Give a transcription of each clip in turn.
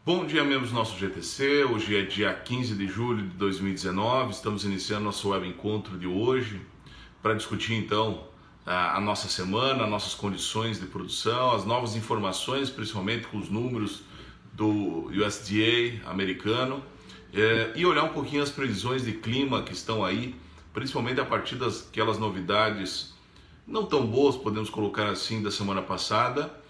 Bom dia, membros do nosso GTC. Hoje é dia 15 de julho de 2019. Estamos iniciando nosso web encontro de hoje para discutir então a nossa semana, nossas condições de produção, as novas informações, principalmente com os números do USDA americano, e olhar um pouquinho as previsões de clima que estão aí, principalmente a partir daquelas novidades não tão boas, podemos colocar assim, da semana passada,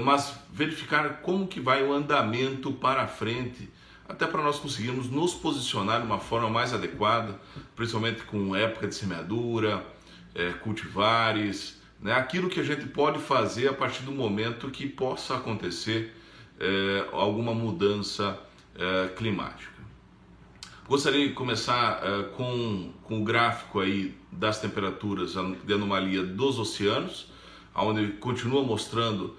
mas verificar como que vai o andamento para frente, até para nós conseguirmos nos posicionar de uma forma mais adequada, principalmente com época de semeadura, cultivares, né? Aquilo que a gente pode fazer a partir do momento que possa acontecer alguma mudança climática. Gostaria de começar com o gráfico aí das temperaturas de anomalia dos oceanos, onde continua mostrando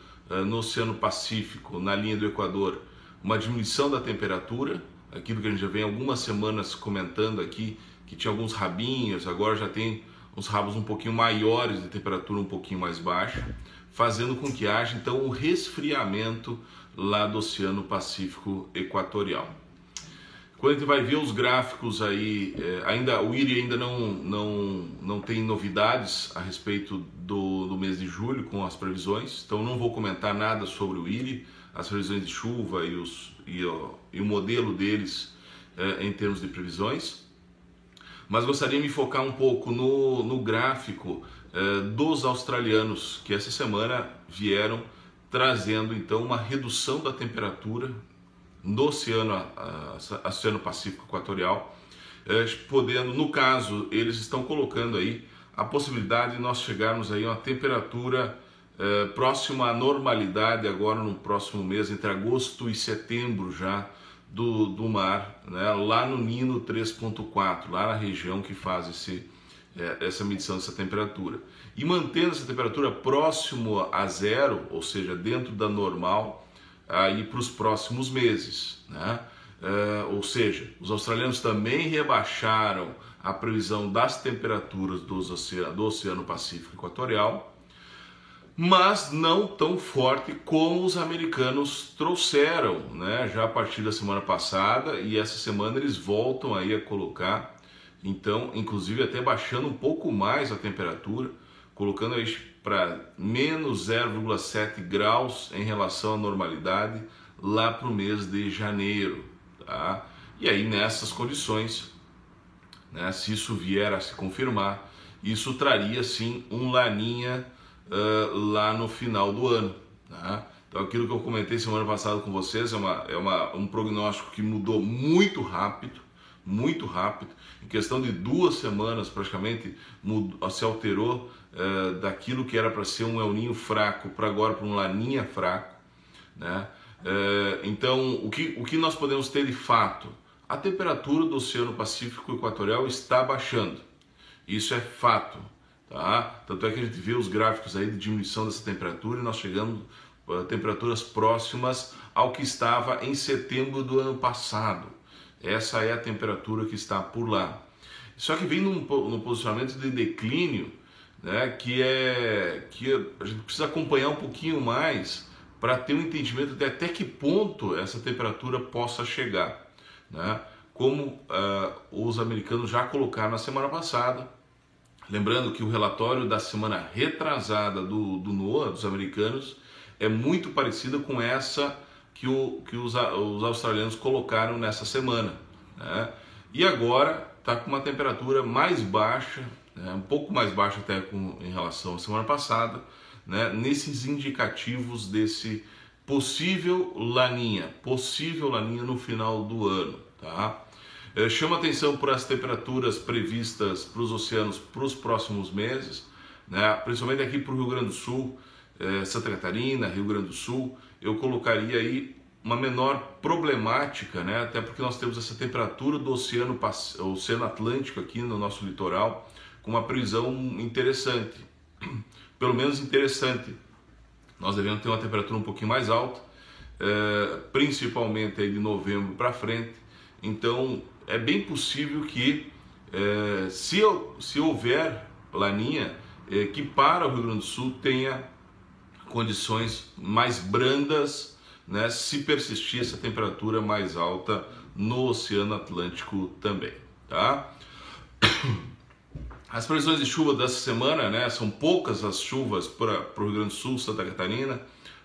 no Oceano Pacífico, na linha do Equador, uma diminuição da temperatura, aquilo que a gente já vem algumas semanas comentando aqui, que tinha alguns rabinhos, agora já tem uns rabos um pouquinho maiores de temperatura um pouquinho mais baixa, fazendo com que haja então um resfriamento lá do Oceano Pacífico Equatorial. Quando a gente vai ver os gráficos aí, o IRI ainda não tem novidades a respeito do mês de julho com as previsões, então não vou comentar nada sobre o IRI, as previsões de chuva e o modelo deles em termos de previsões, mas gostaria de me focar um pouco no gráfico dos australianos, que essa semana vieram trazendo então uma redução da temperatura no Oceano Pacífico Equatorial, podendo, no caso, eles estão colocando aí a possibilidade de nós chegarmos aí a uma temperatura próxima à normalidade agora no próximo mês, entre agosto e setembro já, do mar, né, lá no Nino 3.4, lá na região que faz essa medição dessa temperatura. E mantendo essa temperatura próximo a zero, ou seja, dentro da normal, aí para os próximos meses, né? Ou seja, os australianos também rebaixaram a previsão das temperaturas do Oceano Pacífico Equatorial, mas não tão forte como os americanos trouxeram, né? Já a partir da semana passada, e essa semana eles voltam aí a colocar, então, inclusive até baixando um pouco mais a temperatura, colocando aí para menos 0,7 graus em relação à normalidade lá para o mês de janeiro, tá? E aí nessas condições, né, se isso vier a se confirmar, isso traria sim um laninha lá no final do ano, tá? Então aquilo que eu comentei semana passada com vocês um prognóstico que mudou muito rápido, em questão de 2 semanas praticamente se alterou daquilo que era para ser um El Niño fraco para agora para um Laninha fraco, né? Então o que nós podemos ter de fato? A temperatura do Oceano Pacífico Equatorial está baixando, isso é fato, tá? Tanto é que a gente vê os gráficos aí de diminuição dessa temperatura e nós chegamos a temperaturas próximas ao que estava em setembro do ano passado. Essa é a temperatura que está por lá. Só que vem num posicionamento de declínio, né, que a gente precisa acompanhar um pouquinho mais para ter um entendimento de até que ponto essa temperatura possa chegar, né? Como os americanos já colocaram na semana passada, lembrando que o relatório da semana retrasada do NOAA, dos americanos, é muito parecida com essa que os australianos colocaram nessa semana, né? E agora está com uma temperatura mais baixa, né? Um pouco mais baixa até em relação à semana passada, né? Nesses indicativos desse possível laninha no final do ano, tá? Chama atenção por as temperaturas previstas para os oceanos para os próximos meses, né? Principalmente aqui para o Rio Grande do Sul, Santa Catarina, Rio Grande do Sul, eu colocaria aí uma menor problemática, né? Até porque nós temos essa temperatura do Oceano Atlântico aqui no nosso litoral, com uma previsão interessante, pelo menos interessante. Nós devemos ter uma temperatura um pouquinho mais alta, principalmente aí de novembro para frente. Então é bem possível que se houver laninha, que para o Rio Grande do Sul tenha condições mais brandas né, se persistir essa temperatura mais alta no Oceano Atlântico também, tá? As previsões de chuva dessa semana, né, são poucas as chuvas para o Rio Grande do Sul, Santa Catarina,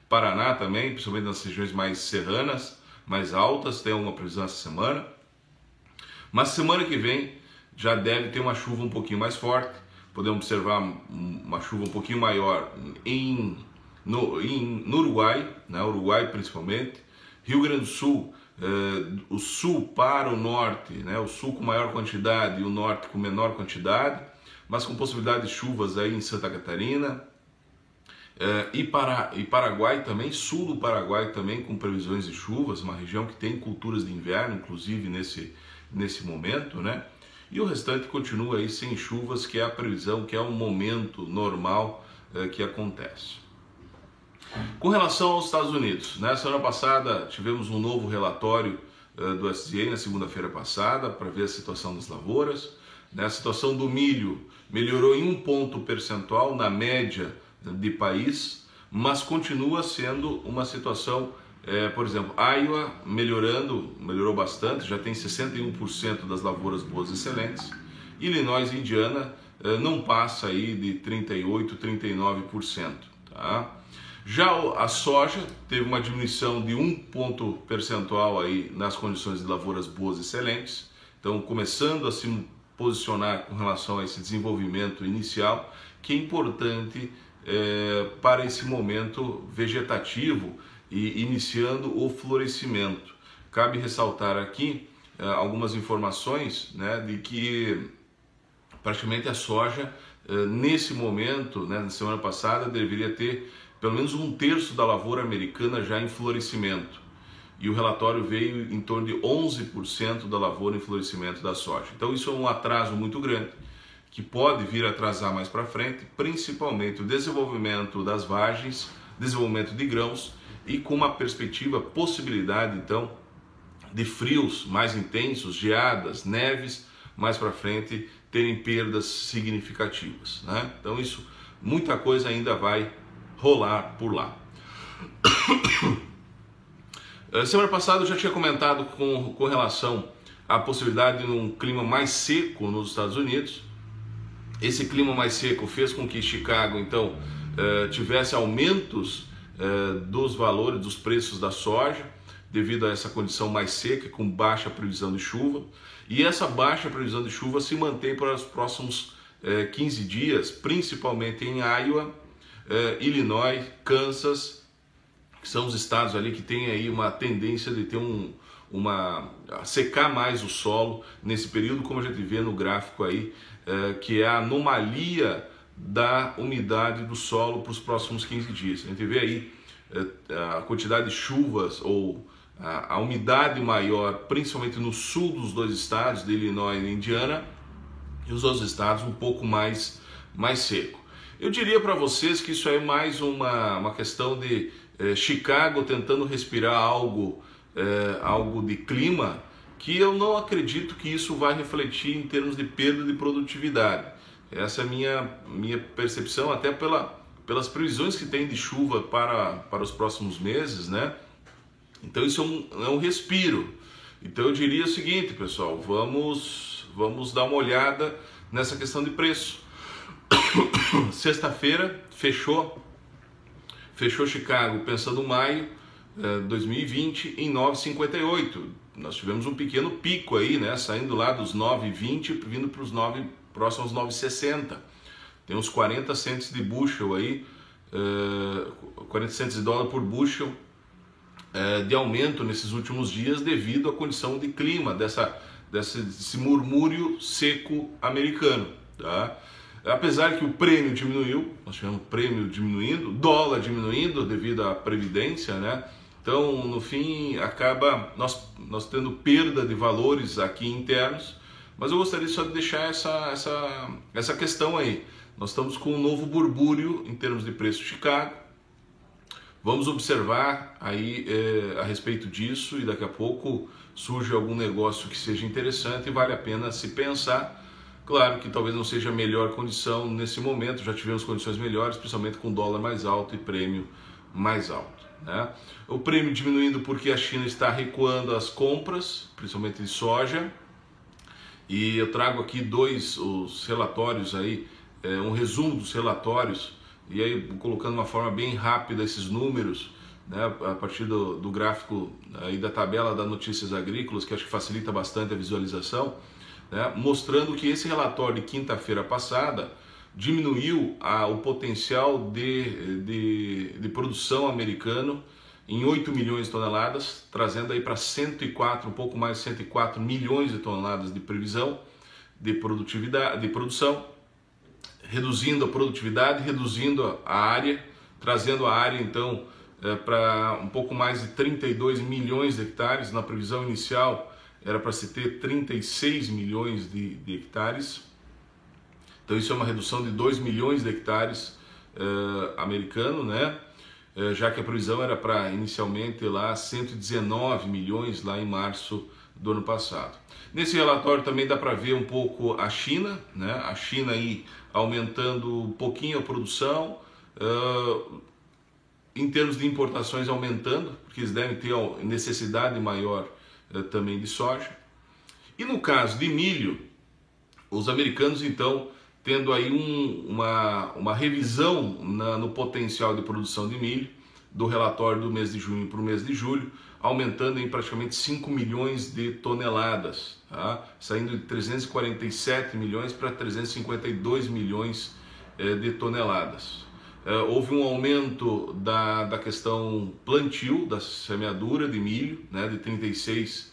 Paraná também, principalmente nas regiões mais serranas, mais altas, tem uma previsão essa semana. Mas semana que vem já deve ter uma chuva um pouquinho mais forte, podemos observar uma chuva um pouquinho maior no Uruguai, né, Uruguai principalmente, Rio Grande do Sul, o sul para o norte, né, o sul com maior quantidade e o norte com menor quantidade, mas com possibilidade de chuvas aí em Santa Catarina, e Paraguai também, sul do Paraguai também com previsões de chuvas, uma região que tem culturas de inverno, inclusive nesse momento, né? E o restante continua aí sem chuvas, que é a previsão, que é o momento normal que acontece. Com relação aos Estados Unidos, né? Semana passada tivemos um novo relatório do USDA na segunda-feira passada para ver a situação das lavouras, né? A situação do milho melhorou em 1 ponto percentual na média de país, mas continua sendo uma situação, por exemplo, Iowa melhorou bastante, já tem 61% das lavouras boas excelentes, Illinois e Indiana não passa aí de 38%, 39%, tá? Já a soja teve uma diminuição de 1 ponto percentual aí nas condições de lavouras boas excelentes, então começando a se posicionar com relação a esse desenvolvimento inicial, que é importante para esse momento vegetativo e iniciando o florescimento. Cabe ressaltar aqui algumas informações, né, de que praticamente a soja nesse momento, né, na semana passada, deveria ter pelo menos 1/3 da lavoura americana já em florescimento. E o relatório veio em torno de 11% da lavoura em florescimento da soja. Então isso é um atraso muito grande, que pode vir a atrasar mais para frente, principalmente o desenvolvimento das vagens, desenvolvimento de grãos e com uma perspectiva, possibilidade então de frios mais intensos, geadas, neves, mais para frente terem perdas significativas, né? Então isso, muita coisa ainda vai rolar por lá. Semana passada eu já tinha comentado com relação à possibilidade de um clima mais seco nos Estados Unidos. Esse clima mais seco fez com que Chicago, então, tivesse aumentos dos valores, dos preços da soja, devido a essa condição mais seca, com baixa previsão de chuva. E essa baixa previsão de chuva se mantém para os próximos 15 dias, principalmente em Iowa, Illinois, Kansas, que são os estados ali que têm aí uma tendência de ter secar mais o solo nesse período, como a gente vê no gráfico aí, que é a anomalia da umidade do solo para os próximos 15 dias. A gente vê aí a quantidade de chuvas ou a umidade maior, principalmente no sul dos dois estados, de Illinois e Indiana, e os outros estados um pouco mais seco. Eu diria para vocês que isso é mais uma questão de Chicago tentando respirar algo de clima, que eu não acredito que isso vai refletir em termos de perda de produtividade. Essa é a minha percepção, até pelas previsões que tem de chuva para os próximos meses, né? Então isso é um respiro. Então eu diria o seguinte, pessoal, vamos dar uma olhada nessa questão de preço. Sexta-feira fechou Chicago, pensando maio 2020 em 9,58. Nós tivemos um pequeno pico aí, né, saindo lá dos 9,20 vindo para os próximos 9,60. Tem uns 40 cents de bushel aí, 40 cents de dólar por bushel de aumento nesses últimos dias devido à condição de clima desse murmúrio seco americano, tá? Apesar que o prêmio diminuiu, nós tivemos o prêmio diminuindo, dólar diminuindo devido à previdência, né? Então, no fim, acaba nós tendo perda de valores aqui internos, mas eu gostaria só de deixar essa questão aí. Nós estamos com um novo burbúrio em termos de preço de Chicago. Vamos observar aí a respeito disso e daqui a pouco surge algum negócio que seja interessante e vale a pena se pensar. Claro que talvez não seja a melhor condição nesse momento, já tivemos condições melhores, principalmente com dólar mais alto e prêmio mais alto. né? O prêmio diminuindo porque a China está recuando as compras, principalmente de soja. E eu trago aqui os relatórios aí, um resumo dos relatórios, e aí colocando de uma forma bem rápida esses números, né, a partir do gráfico aí da tabela das notícias agrícolas, que acho que facilita bastante a visualização, né, mostrando que esse relatório de quinta-feira passada diminuiu o potencial de produção americano em 8 milhões de toneladas, trazendo aí para 104, um pouco mais de 104 milhões de toneladas de previsão de produtividade, de produção, reduzindo a produtividade, reduzindo a área, trazendo a área então para um pouco mais de 32 milhões de hectares. Na previsão inicial era para se ter 36 milhões de hectares. Então isso é uma redução de 2 milhões de hectares americano, né? Já que a previsão era para inicialmente lá 119 milhões lá em março do ano passado. Nesse relatório também dá para ver um pouco a China, né? A China aí aumentando um pouquinho a produção, em termos de importações aumentando, porque eles devem ter necessidade maior também de soja. E no caso de milho, os americanos então tendo aí uma revisão no potencial de produção de milho do relatório do mês de junho para o mês de julho, aumentando em praticamente 5 milhões de toneladas, tá? Saindo de 347 milhões para 352 milhões de toneladas. Houve um aumento da questão plantio, da semeadura de milho, né, de 36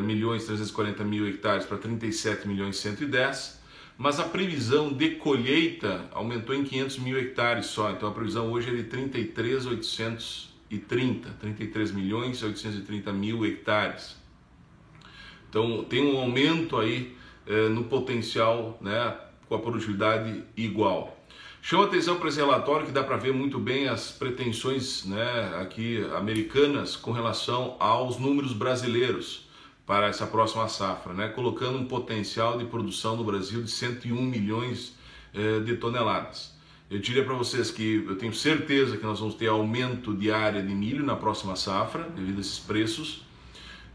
milhões 340 mil hectares para 37 milhões 110, mas a previsão de colheita aumentou em 500 mil hectares só. Então a previsão hoje é de 33 milhões 830 mil hectares. Então tem um aumento aí no potencial, né, com a produtividade igual. Chama atenção para esse relatório que dá para ver muito bem as pretensões, né, aqui americanas com relação aos números brasileiros para essa próxima safra, né, colocando um potencial de produção no Brasil de 101 milhões de toneladas. Eu diria para vocês que eu tenho certeza que nós vamos ter aumento de área de milho na próxima safra, devido a esses preços.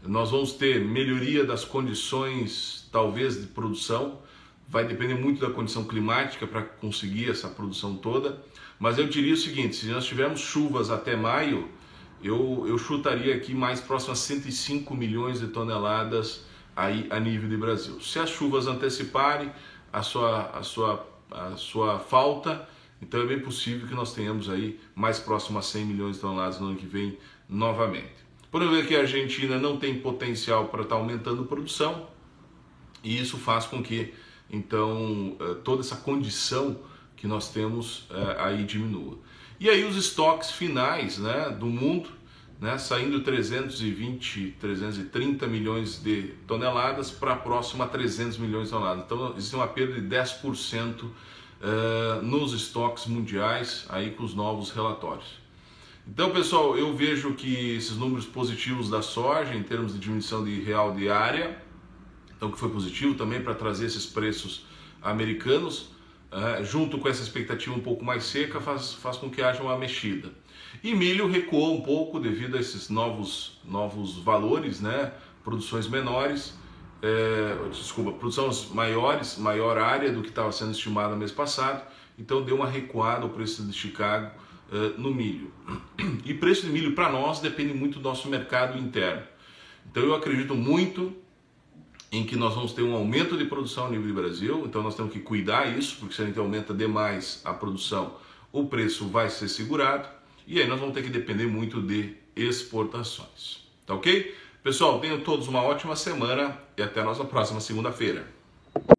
Nós vamos ter melhoria das condições, talvez, de produção. Vai depender muito da condição climática para conseguir essa produção toda. Mas eu diria o seguinte, se nós tivermos chuvas até maio, eu chutaria aqui mais próximo a 105 milhões de toneladas aí a nível de Brasil. Se as chuvas anteciparem a sua falta, então é bem possível que nós tenhamos aí mais próximo a 100 milhões de toneladas no ano que vem novamente. Podemos ver que a Argentina não tem potencial para estar aumentando a produção, e isso faz com que então toda essa condição que nós temos aí diminua. E aí os estoques finais, né, do mundo, né, saindo 330 milhões de toneladas para próximo a 300 milhões de toneladas. Então existe uma perda de 10% nos estoques mundiais aí com os novos relatórios. Então, pessoal, eu vejo que esses números positivos da soja em termos de diminuição de real de área, então que foi positivo também para trazer esses preços americanos, junto com essa expectativa um pouco mais seca, faz com que haja uma mexida. E milho recuou um pouco devido a esses novos valores, né? Produções menores, produções maiores, maior área do que estava sendo estimado no mês passado, então deu uma recuada o preço de Chicago no milho. E preço de milho para nós depende muito do nosso mercado interno. Então eu acredito muito em que nós vamos ter um aumento de produção a nível do Brasil, então nós temos que cuidar isso, porque se a gente aumenta demais a produção, o preço vai ser segurado, e aí nós vamos ter que depender muito de exportações. Tá ok? Pessoal, tenham todos uma ótima semana e até a nossa próxima segunda-feira.